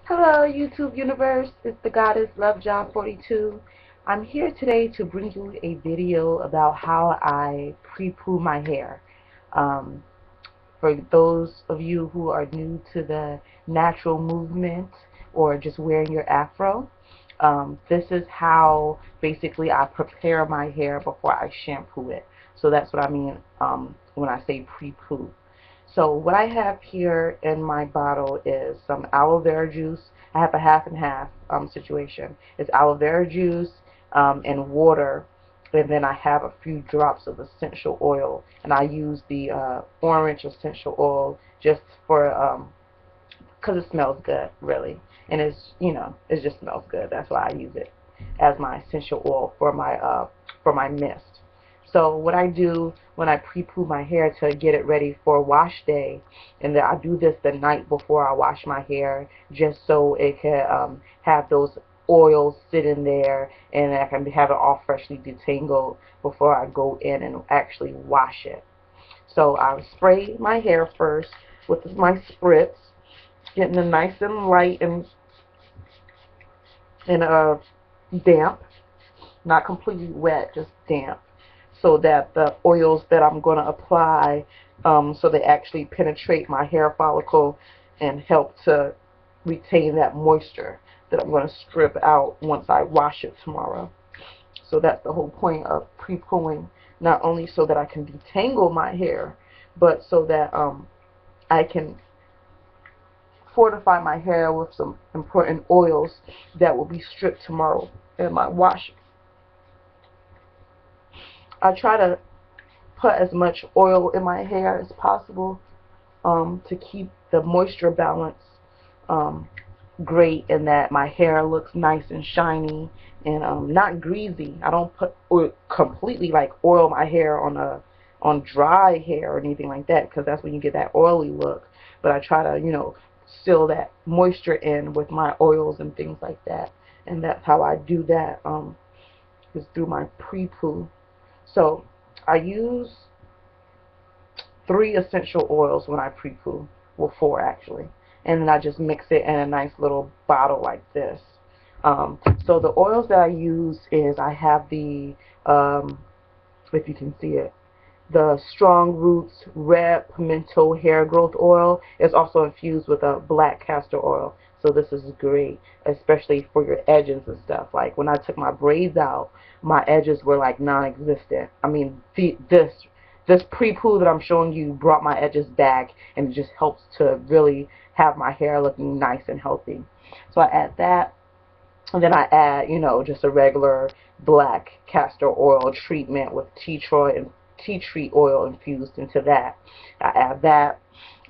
Hello, YouTube universe. It's the goddess LoveJob42. I'm here today to bring you a video about how I pre-poo my hair. Um, for those of you who are new to the natural movement or just wearing your afro, this is how basically I prepare my hair before I shampoo it. So that's what I mean when I say pre-poo. So what I have here in my bottle is some aloe vera juice. I have a half and half situation. It's aloe vera juice and water, and then I have a few drops of essential oil, and I use the orange essential oil just for because it smells good, really, and it just smells good. That's why I use it as my essential oil for my mist. So what I do when I pre-poo my hair to get it ready for wash day, and then I do this the night before I wash my hair, just so it can have those oils sit in there, and I can have it all freshly detangled before I go in and actually wash it. So I spray my hair first with my spritz, getting it nice and light and damp, not completely wet, just damp, so that the oils that I'm going to apply, so they actually penetrate my hair follicle and help to retain that moisture that I'm going to strip out once I wash it tomorrow. So that's the whole point of pre-pooing, not only so that I can detangle my hair, but so that I can fortify my hair with some important oils that will be stripped tomorrow in my wash. I try to put as much oil in my hair as possible to keep the moisture balance um, great, and that my hair looks nice and shiny and not greasy. I don't put completely like oil my hair on dry hair or anything like that, because that's when you get that oily look. But I try to seal that moisture in with my oils and things like that, and that's how I do that is through my pre-poo. So I use 3 essential oils when I pre-poo. Well, 4 actually. And then I just mix it in a nice little bottle like this. So the oils that I use is, I have the, if you can see it, the Strong Roots Red Pimento Hair Growth Oil is also infused with a black castor oil. So this is great, especially for your edges and stuff. Like when I took my braids out, my edges were like non-existent. I mean, this pre-poo that I'm showing you brought my edges back, and it just helps to really have my hair looking nice and healthy. So I add that, and then I add, just a regular black castor oil treatment with tea tree oil infused into that. I add that,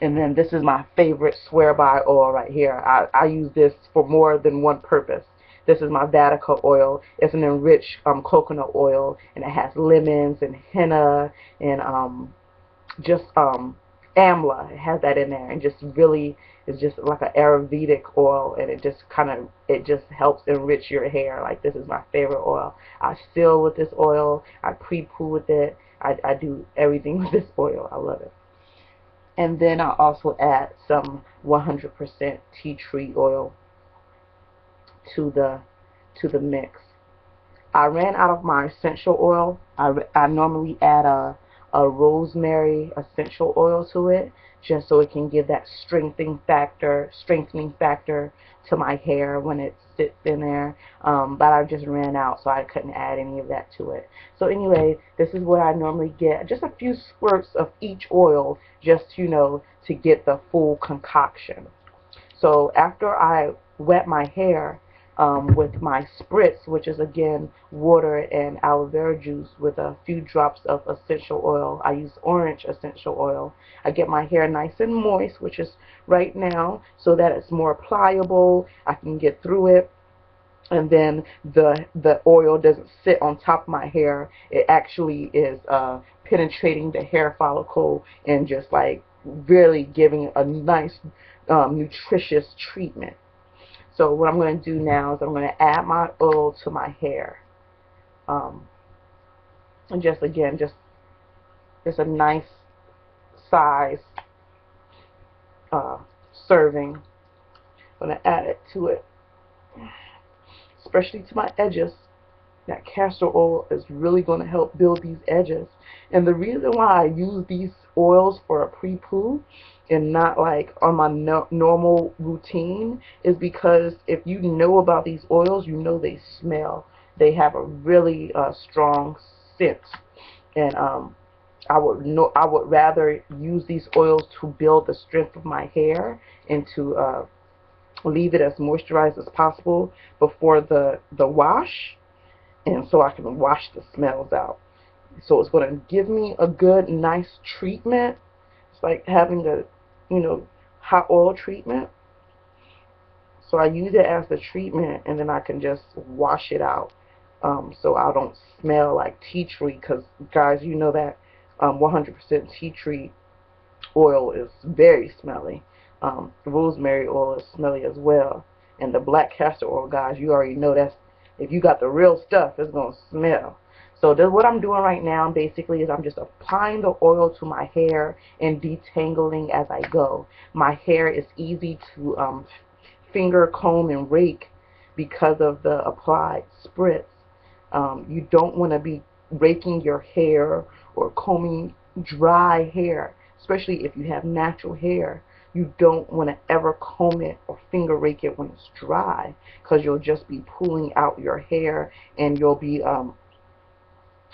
and then this is my favorite swear by oil right here. I use this for more than one purpose. This is my Vatico oil. It's an enriched coconut oil, and it has lemons and henna and just amla. It has that in there, and just really is just like an Ayurvedic oil, and it just helps enrich your hair. Like, this is my favorite oil. I seal with this oil. I pre-poo with it. I do everything with this oil. I love it. And then I also add some 100% tea tree oil to the mix. I ran out of my essential oil. I normally add a rosemary essential oil to it, just so it can give that strengthening factor to my hair when it sits in there. But I just ran out, so I couldn't add any of that to it. So anyway, this is what I normally get. Just a few squirts of each oil, just to get the full concoction. So after I wet my hair with my spritz, which is again water and aloe vera juice with a few drops of essential oil. I use orange essential oil. I get my hair nice and moist, which is right now, so that it's more pliable. I can get through it. And then the oil doesn't sit on top of my hair. It actually is penetrating the hair follicle and just like really giving a nice nutritious treatment. So what I'm going to do now is I'm going to add my oil to my hair. And just again, just a nice size serving I'm going to add it to it, especially to my edges. That castor oil is really going to help build these edges. And the reason why I use these oils for a pre-poo and not like on my normal routine is because if you know about these oils, you know they smell. They have a really strong scent. And I would rather use these oils to build the strength of my hair and to leave it as moisturized as possible before the wash, and so I can wash the smells out. So it's going to give me a good, nice treatment. It's like having a, hot oil treatment. So I use it as the treatment, and then I can just wash it out. So I don't smell like tea tree, because guys, you know that 100% tea tree oil is very smelly. Rosemary oil is smelly as well. And the black castor oil, guys, you already know that's, if you got the real stuff, it's going to smell. So what I'm doing right now basically is I'm just applying the oil to my hair and detangling as I go. My hair is easy to finger, comb, and rake because of the applied spritz. You don't want to be raking your hair or combing dry hair, especially if you have natural hair. You don't want to ever comb it or finger rake it when it's dry, because you'll just be pulling out your hair and you'll be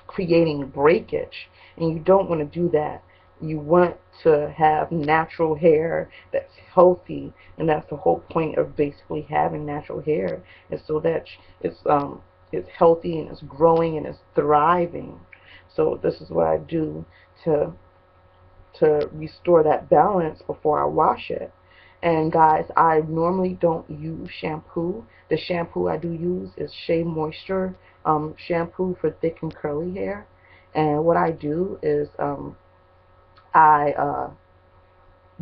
creating breakage, and you don't want to do that. You want to have natural hair that's healthy, and that's the whole point of basically having natural hair, is so that it's healthy and it's growing and it's thriving. So this is what I do to restore that balance before I wash it. And guys, I normally don't use shampoo. The shampoo I do use is Shea Moisture shampoo for thick and curly hair. And what I do is I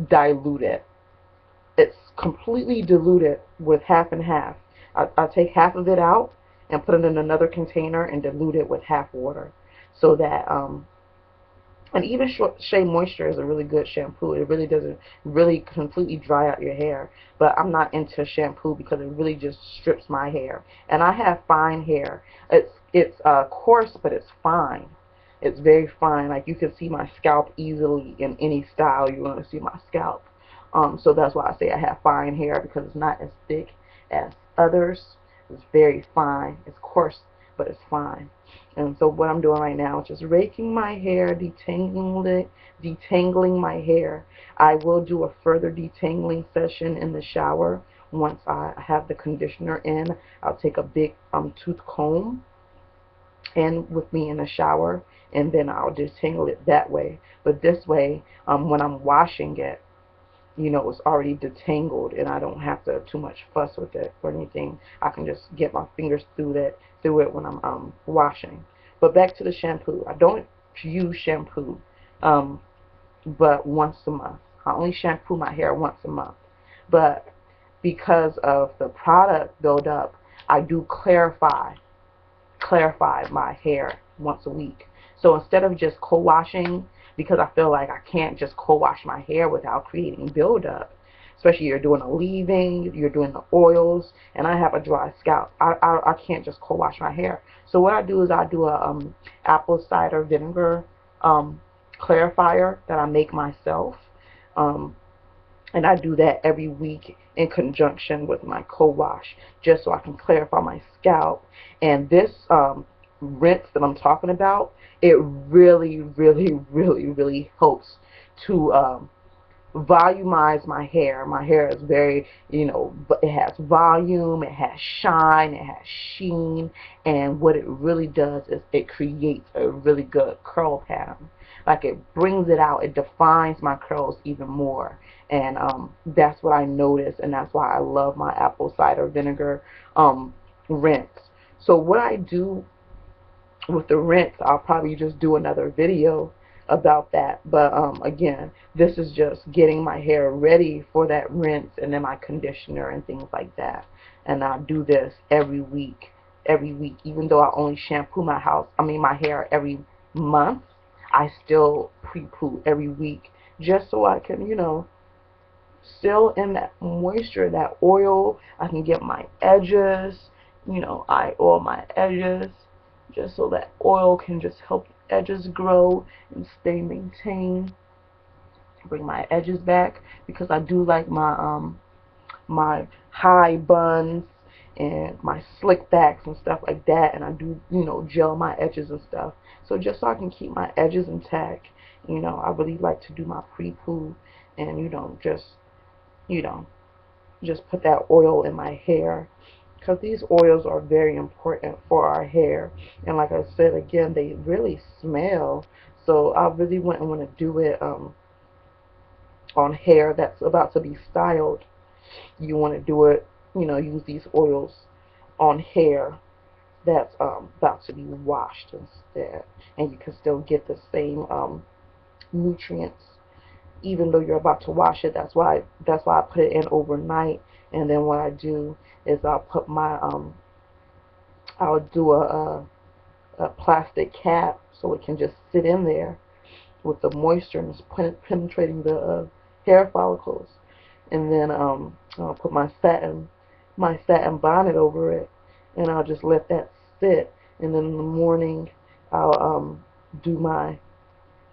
dilute it. It's completely diluted with half and half. I take half of it out and put it in another container and dilute it with half water, so that and even Shea Moisture is a really good shampoo. It really doesn't really completely dry out your hair. But I'm not into shampoo because it really just strips my hair. And I have fine hair. It's coarse, but it's fine. It's very fine. Like, you can see my scalp easily in any style you want to see my scalp. So that's why I say I have fine hair, because it's not as thick as others. It's very fine. It's coarse, but it's fine. And so what I'm doing right now is just raking my hair, detangling my hair. I will do a further detangling session in the shower. Once I have the conditioner in, I'll take a big tooth comb in with me in the shower, and then I'll detangle it that way. But this way, when I'm washing it, it's already detangled, and I don't have to too much fuss with it or anything. I can just get my fingers through it when I'm washing. But back to the shampoo. I don't use shampoo, but once a month. I only shampoo my hair once a month. But because of the product buildup, I do clarify my hair once a week. So instead of just co-washing, because I feel like I can't just co-wash my hair without creating buildup, especially you're doing a leave-in, you're doing the oils, and I have a dry scalp. I can't just co-wash my hair. So what I do is I do a apple cider vinegar clarifier that I make myself, and I do that every week in conjunction with my co-wash, just so I can clarify my scalp. And this rinse that I'm talking about, it really, really, really, really helps to volumize my hair. My hair is very, it has volume, it has shine, it has sheen, and what it really does is it creates a really good curl pattern. Like, it brings it out, it defines my curls even more. And that's what I notice, and that's why I love my apple cider vinegar rinse. So what I do with the rinse, I'll probably just do another video about that. But again, this is just getting my hair ready for that rinse, and then my conditioner and things like that. And I do this every week, even though I only shampoo my hair every month. I still pre-poo every week, just so I can, still in that moisture, that oil. I can get my edges, I oil my edges just so that oil can just help edges grow and stay maintained. Bring my edges back because I do like my high buns and my slick backs and stuff like that, and I do gel my edges and stuff. So just so I can keep my edges intact, I really like to do my pre-poo and you know just put that oil in my hair because these oils are very important for our hair. And like I said again, they really smell. So I really wouldn't want to do it on hair that's about to be styled. You want to do it, use these oils on hair that's about to be washed instead, and you can still get the same nutrients even though you're about to wash it. That's why I put it in overnight. And then what I do is I'll do a plastic cap so it can just sit in there with the moisture and it's penetrating the hair follicles. And then I'll put my satin bonnet over it, and I'll just let that sit. And then in the morning, I'll do my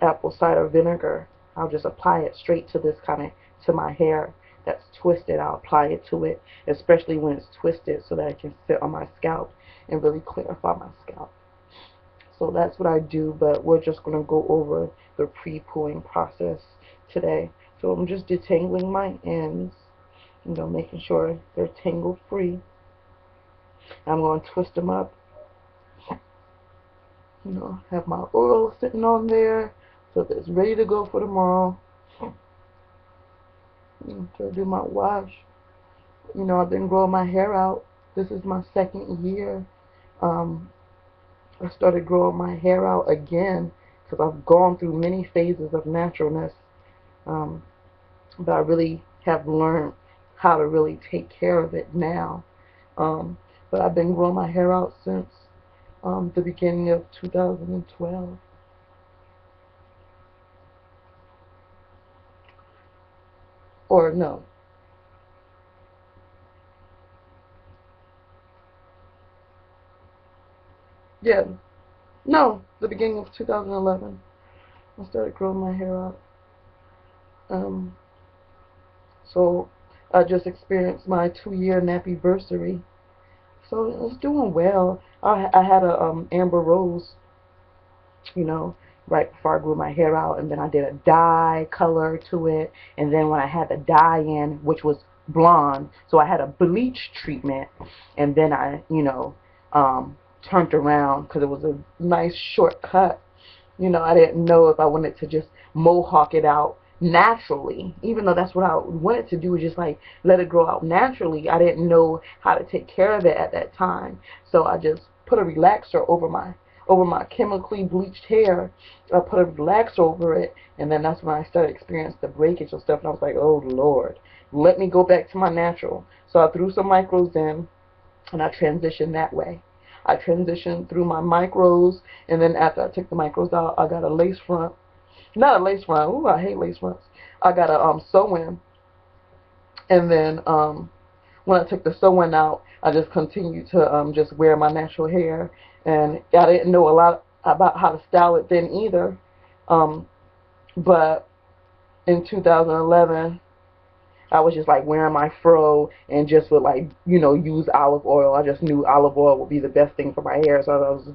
apple cider vinegar. I'll just apply it straight to to my hair that's twisted. I'll apply it to it, especially when it's twisted, so that it can sit on my scalp and really clarify my scalp. So that's what I do, but we're just going to go over the pre-pooing process today. So I'm just detangling my ends, making sure they're tangle free. I'm going to twist them up, have my oil sitting on there so that it's ready to go for tomorrow. To do my wash. I've been growing my hair out. This is my second year. I started growing my hair out again because I've gone through many phases of naturalness. But I really have learned how to really take care of it now. But I've been growing my hair out since the beginning of 2012. Or no. Yeah. No, the beginning of 2011. I started growing my hair out. Um, so I just experienced my 2-year nappy-versary. So it's doing well. I had a amber rose, right before I grew my hair out, and then I did a dye color to it, and then when I had the dye in, which was blonde, so I had a bleach treatment, and then I, turned around because it was a nice short cut. I didn't know if I wanted to just mohawk it out naturally, even though that's what I wanted to do, is just like let it grow out naturally. I didn't know how to take care of it at that time, so I just put a relaxer over my chemically bleached hair. I put a relaxer over it, and then that's when I started experiencing the breakage and stuff, and I was like, oh Lord, let me go back to my natural. So I threw some micros in, and I transitioned that way. I transitioned through my micros, and then after I took the micros out, I got a lace front. Not a lace front. Ooh, I hate lace fronts. I got a sew-in, and then when I took the sew-in out, I just continued to just wear my natural hair, and I didn't know a lot about how to style it then either. But in 2011, I was just like wearing my fro and just would like, use olive oil. I just knew olive oil would be the best thing for my hair. So I was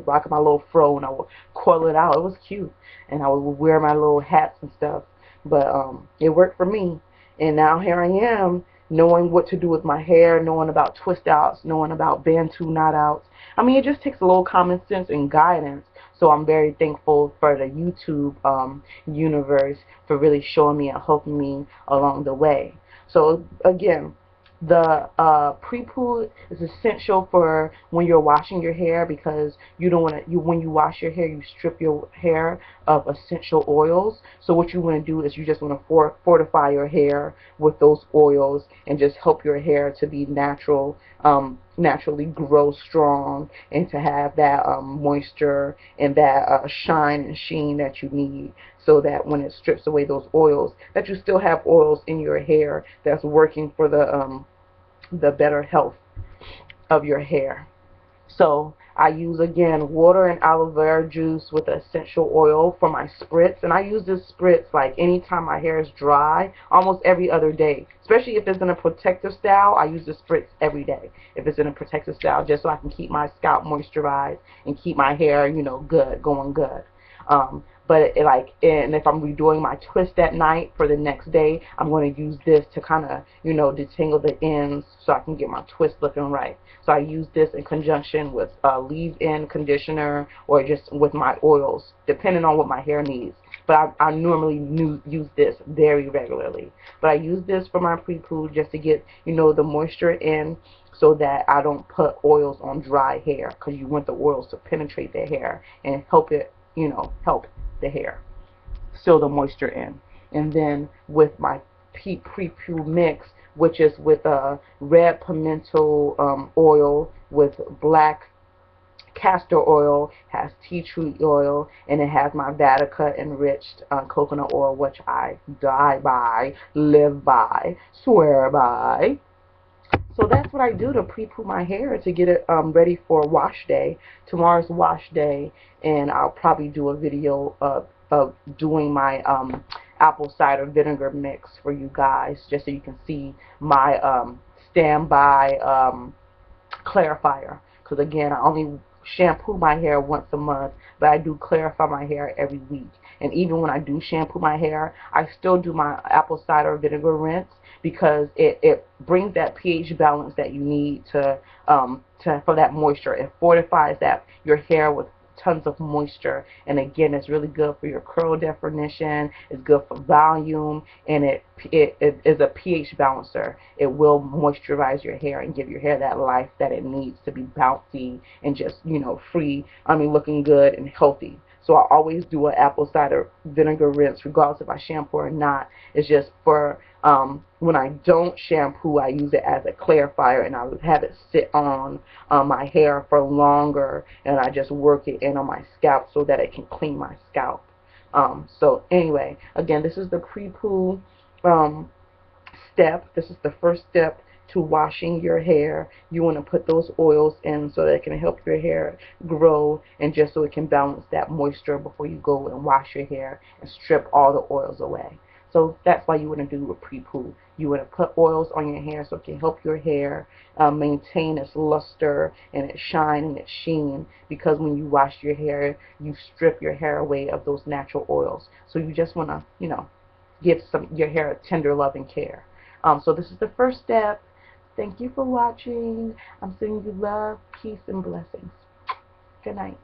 rocking my little fro and I would coil it out. It was cute. And I would wear my little hats and stuff. But it worked for me. And now here I am, knowing what to do with my hair, knowing about twist outs, knowing about Bantu knot outs. I mean, it just takes a little common sense and guidance. So I'm very thankful for the YouTube universe for really showing me and helping me along the way. So again, the pre-poo is essential for when you're washing your hair, because you don't want to. When you wash your hair, you strip your hair of essential oils. So what you want to do is you just want to fortify your hair with those oils and just help your hair to be natural, naturally grow strong and to have that moisture and that shine and sheen that you need, so that when it strips away those oils, that you still have oils in your hair that's working for the better health of your hair. So I use, again, water and aloe vera juice with essential oil for my spritz. And I use this spritz like anytime my hair is dry, almost every other day. Especially if it's in a protective style, I use the spritz every day. If it's in a protective style, just so I can keep my scalp moisturized and keep my hair, you know, good, going good. But and if I'm redoing my twist at night for the next day, I'm going to use this to kind of, you know, detangle the ends so I can get my twist looking right. So I use this in conjunction with leave-in conditioner or just with my oils, depending on what my hair needs. But I normally use this very regularly. But I use this for my pre-poo just to get, you know, the moisture in, so that I don't put oils on dry hair, because you want the oils to penetrate the hair and help it, you know, help the hair, seal the moisture in. And then with my pre-poo mix, which is with red pimento oil with black castor oil, has tea tree oil, and it has my Vatican enriched coconut oil, which I die by, live by, swear by. So that's what I do to pre-poo my hair to get it ready for wash day. Tomorrow's wash day, and I'll probably do a video of doing my apple cider vinegar mix for you guys, just so you can see my standby clarifier. Because again, I only shampoo my hair once a month, but I do clarify my hair every week. And even when I do shampoo my hair, I still do my apple cider vinegar rinse, because it brings that pH balance that you need for that moisture. It fortifies that your hair with tons of moisture, and again, it's really good for your curl definition, it's good for volume, and it is a pH balancer. It will moisturize your hair and give your hair that life that it needs to be bouncy and just, you know, free, looking good and healthy. So I always do an apple cider vinegar rinse regardless if I shampoo or not. It's just for when I don't shampoo, I use it as a clarifier, and I would have it sit on my hair for longer, and I just work it in on my scalp so that it can clean my scalp. So anyway, again, this is the pre-poo step. This is the first step to washing your hair. You want to put those oils in so that it can help your hair grow, and just so it can balance that moisture before you go and wash your hair and strip all the oils away. So that's why you want to do a pre-poo. You want to put oils on your hair so it can help your hair maintain its luster and its shine and its sheen, because when you wash your hair, you strip your hair away of those natural oils. So you just want to, you know, give your hair a tender loving care. So this is the first step. Thank you for watching. I'm sending you love, peace, and blessings. Good night.